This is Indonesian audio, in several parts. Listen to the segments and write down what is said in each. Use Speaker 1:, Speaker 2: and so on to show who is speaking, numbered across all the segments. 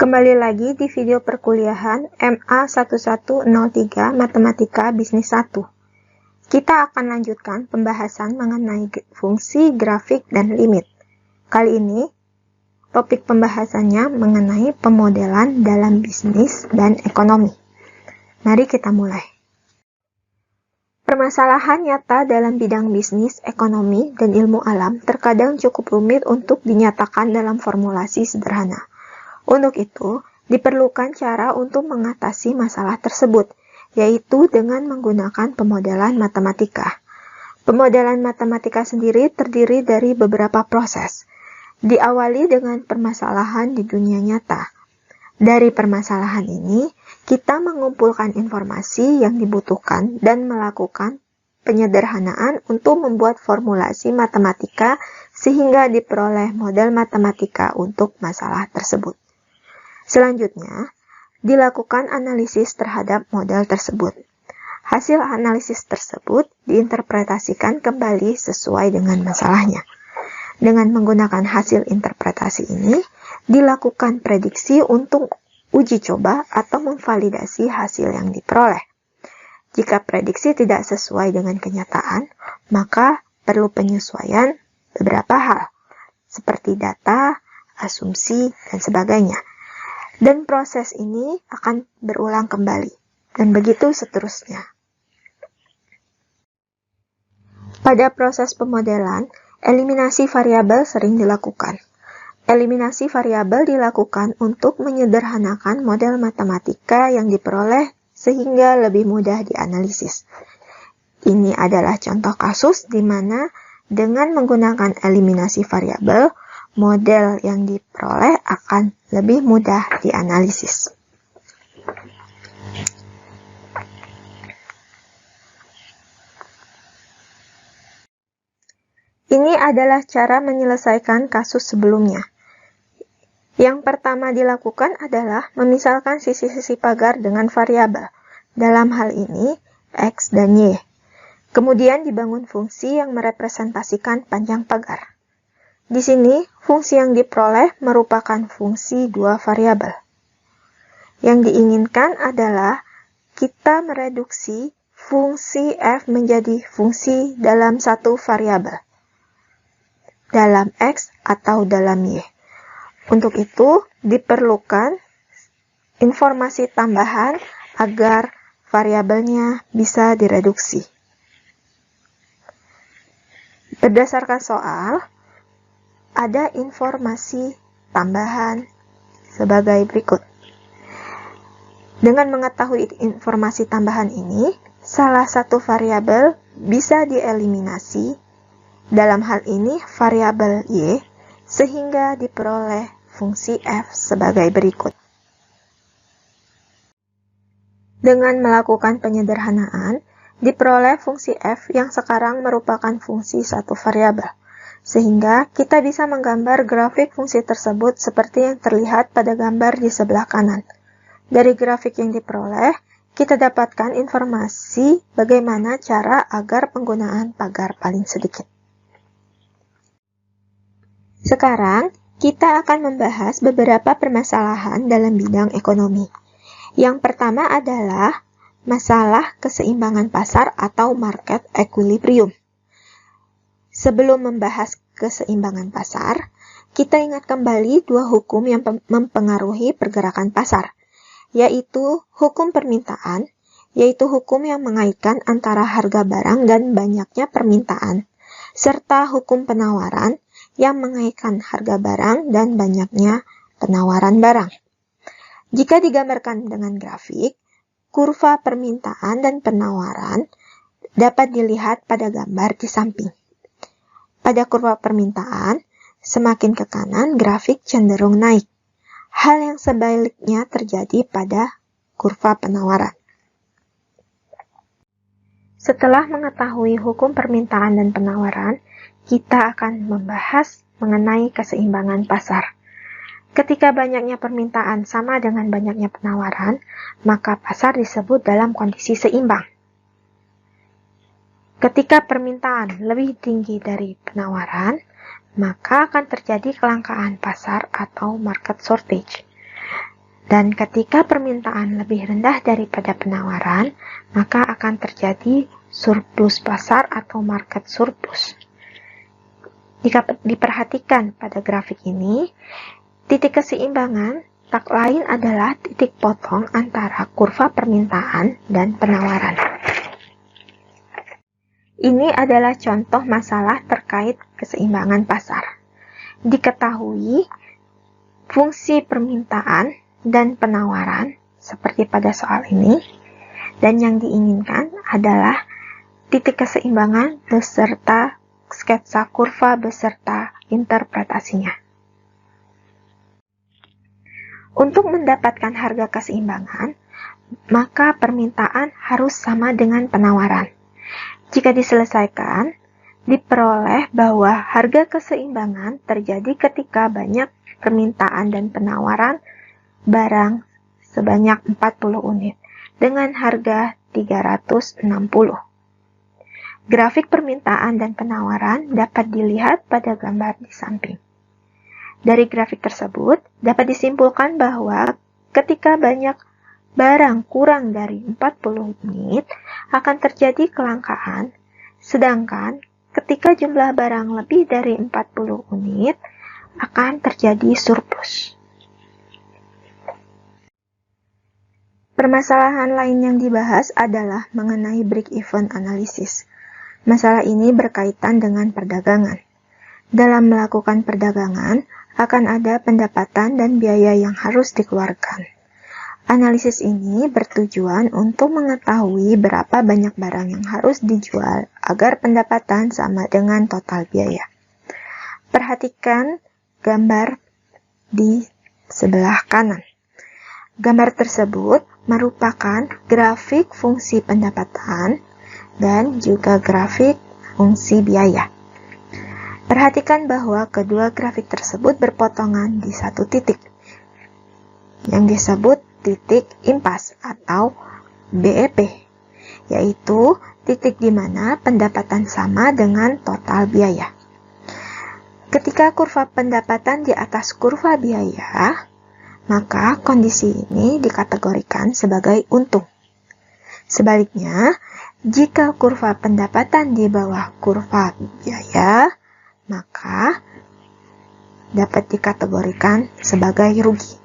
Speaker 1: Kembali lagi di video perkuliahan MA 1103 Matematika Bisnis 1. Kita akan lanjutkan pembahasan mengenai fungsi, grafik, dan limit. Kali ini, topik pembahasannya mengenai pemodelan dalam bisnis dan ekonomi. Mari kita mulai. Permasalahan nyata dalam bidang bisnis, ekonomi, dan ilmu alam terkadang cukup rumit untuk dinyatakan dalam formulasi sederhana. Untuk itu, diperlukan cara untuk mengatasi masalah tersebut, yaitu dengan menggunakan pemodelan matematika. Pemodelan matematika sendiri terdiri dari beberapa proses. Diawali dengan permasalahan di dunia nyata. Dari permasalahan ini, kita mengumpulkan informasi yang dibutuhkan dan melakukan penyederhanaan untuk membuat formulasi matematika sehingga diperoleh model matematika untuk masalah tersebut. Selanjutnya, dilakukan analisis terhadap model tersebut. Hasil analisis tersebut diinterpretasikan kembali sesuai dengan masalahnya. Dengan menggunakan hasil interpretasi ini, dilakukan prediksi untuk uji coba atau memvalidasi hasil yang diperoleh. Jika prediksi tidak sesuai dengan kenyataan, maka perlu penyesuaian beberapa hal, seperti data, asumsi, dan sebagainya. Dan proses ini akan berulang kembali, dan begitu seterusnya. Pada proses pemodelan, eliminasi variabel sering dilakukan. Eliminasi variabel dilakukan untuk menyederhanakan model matematika yang diperoleh sehingga lebih mudah dianalisis. Ini adalah contoh kasus di mana dengan menggunakan eliminasi variabel, model yang diperoleh akan lebih mudah dianalisis. Ini adalah cara menyelesaikan kasus sebelumnya. Yang pertama dilakukan adalah memisalkan sisi-sisi pagar dengan variabel. Dalam hal ini, X dan Y. Kemudian dibangun fungsi yang merepresentasikan panjang pagar. Di sini, fungsi yang diperoleh merupakan fungsi dua variabel. Yang diinginkan adalah kita mereduksi fungsi f menjadi fungsi dalam satu variabel, dalam X atau dalam Y. Untuk itu, diperlukan informasi tambahan agar variabelnya bisa direduksi. Berdasarkan soal, ada informasi tambahan sebagai berikut. Dengan mengetahui informasi tambahan ini, salah satu variabel bisa dieliminasi, dalam hal ini variabel Y, sehingga diperoleh fungsi f sebagai berikut. Dengan melakukan penyederhanaan, diperoleh fungsi f yang sekarang merupakan fungsi satu variabel. Sehingga kita bisa menggambar grafik fungsi tersebut seperti yang terlihat pada gambar di sebelah kanan. Dari grafik yang diperoleh, kita dapatkan informasi bagaimana cara agar penggunaan pagar paling sedikit. Sekarang, kita akan membahas beberapa permasalahan dalam bidang ekonomi. Yang pertama adalah masalah keseimbangan pasar atau market equilibrium. Sebelum membahas keseimbangan pasar, kita ingat kembali dua hukum yang mempengaruhi pergerakan pasar, yaitu hukum permintaan, yaitu hukum yang mengaitkan antara harga barang dan banyaknya permintaan, serta hukum penawaran yang mengaitkan harga barang dan banyaknya penawaran barang. Jika digambarkan dengan grafik, kurva permintaan dan penawaran dapat dilihat pada gambar di samping. Pada kurva permintaan, semakin ke kanan grafik cenderung naik. Hal yang sebaliknya terjadi pada kurva penawaran. Setelah mengetahui hukum permintaan dan penawaran, kita akan membahas mengenai keseimbangan pasar. Ketika banyaknya permintaan sama dengan banyaknya penawaran, maka pasar disebut dalam kondisi seimbang. Ketika permintaan lebih tinggi dari penawaran, maka akan terjadi kelangkaan pasar atau market shortage. Dan ketika permintaan lebih rendah daripada penawaran, maka akan terjadi surplus pasar atau market surplus. Jika diperhatikan pada grafik ini, titik keseimbangan tak lain adalah titik potong antara kurva permintaan dan penawaran. Ini adalah contoh masalah terkait keseimbangan pasar. Diketahui fungsi permintaan dan penawaran seperti pada soal ini, dan yang diinginkan adalah titik keseimbangan beserta sketsa kurva beserta interpretasinya. Untuk mendapatkan harga keseimbangan, maka permintaan harus sama dengan penawaran. Jika diselesaikan, diperoleh bahwa harga keseimbangan terjadi ketika banyak permintaan dan penawaran barang sebanyak 40 unit dengan harga 360. Grafik permintaan dan penawaran dapat dilihat pada gambar di samping. Dari grafik tersebut dapat disimpulkan bahwa ketika banyak barang kurang dari 40 unit akan terjadi kelangkaan, sedangkan ketika jumlah barang lebih dari 40 unit akan terjadi surplus. Permasalahan lain yang dibahas adalah mengenai break-even analysis. Masalah ini berkaitan dengan perdagangan. Dalam melakukan perdagangan, akan ada pendapatan dan biaya yang harus dikeluarkan. Analisis ini bertujuan untuk mengetahui berapa banyak barang yang harus dijual agar pendapatan sama dengan total biaya. Perhatikan gambar di sebelah kanan. Gambar tersebut merupakan grafik fungsi pendapatan dan juga grafik fungsi biaya. Perhatikan bahwa kedua grafik tersebut berpotongan di satu titik, yang disebut titik impas atau BEP, yaitu titik di mana pendapatan sama dengan total biaya. Ketika kurva pendapatan di atas kurva biaya, maka kondisi ini dikategorikan sebagai untung. Sebaliknya, jika kurva pendapatan di bawah kurva biaya, maka dapat dikategorikan sebagai rugi.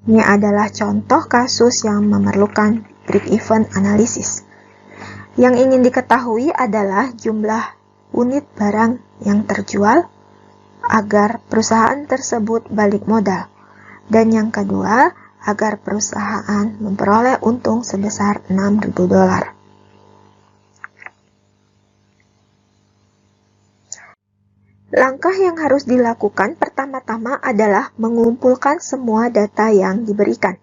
Speaker 1: Ini adalah contoh kasus yang memerlukan break-even analysis. Yang ingin diketahui adalah jumlah unit barang yang terjual agar perusahaan tersebut balik modal. Dan yang kedua, agar perusahaan memperoleh untung sebesar $6.000. Langkah yang harus dilakukan pertama-tama adalah mengumpulkan semua data yang diberikan.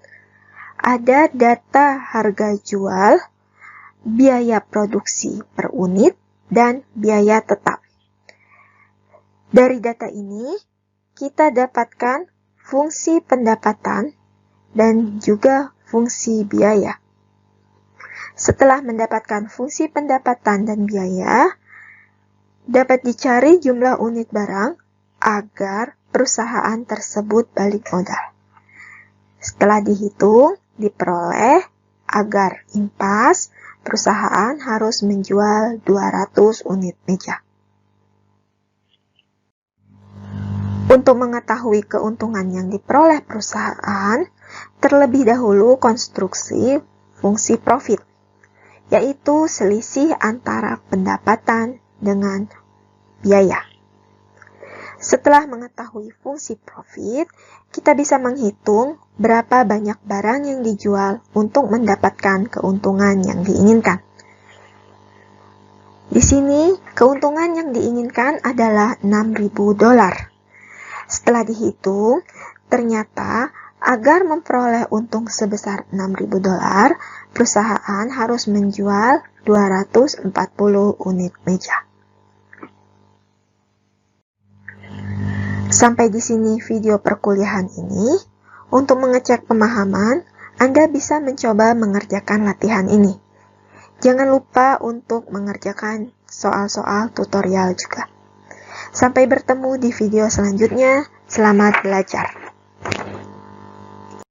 Speaker 1: Ada data harga jual, biaya produksi per unit, dan biaya tetap. Dari data ini, kita dapatkan fungsi pendapatan dan juga fungsi biaya. Setelah mendapatkan fungsi pendapatan dan biaya, dapat dicari jumlah unit barang agar perusahaan tersebut balik modal. Setelah dihitung, diperoleh agar impas, perusahaan harus menjual 200 unit meja. Untuk mengetahui keuntungan yang diperoleh perusahaan, terlebih dahulu konstruksi fungsi profit, yaitu selisih antara pendapatan dengan biaya. Setelah mengetahui fungsi profit, kita bisa menghitung berapa banyak barang yang dijual untuk mendapatkan keuntungan yang diinginkan. Di sini, keuntungan yang diinginkan adalah $6.000. Setelah dihitung, ternyata agar memperoleh untung sebesar $6.000, perusahaan harus menjual 240 unit meja. Sampai di sini video perkuliahan ini. Untuk mengecek pemahaman, Anda bisa mencoba mengerjakan latihan ini. Jangan lupa untuk mengerjakan soal-soal tutorial juga. Sampai bertemu di video selanjutnya. Selamat belajar.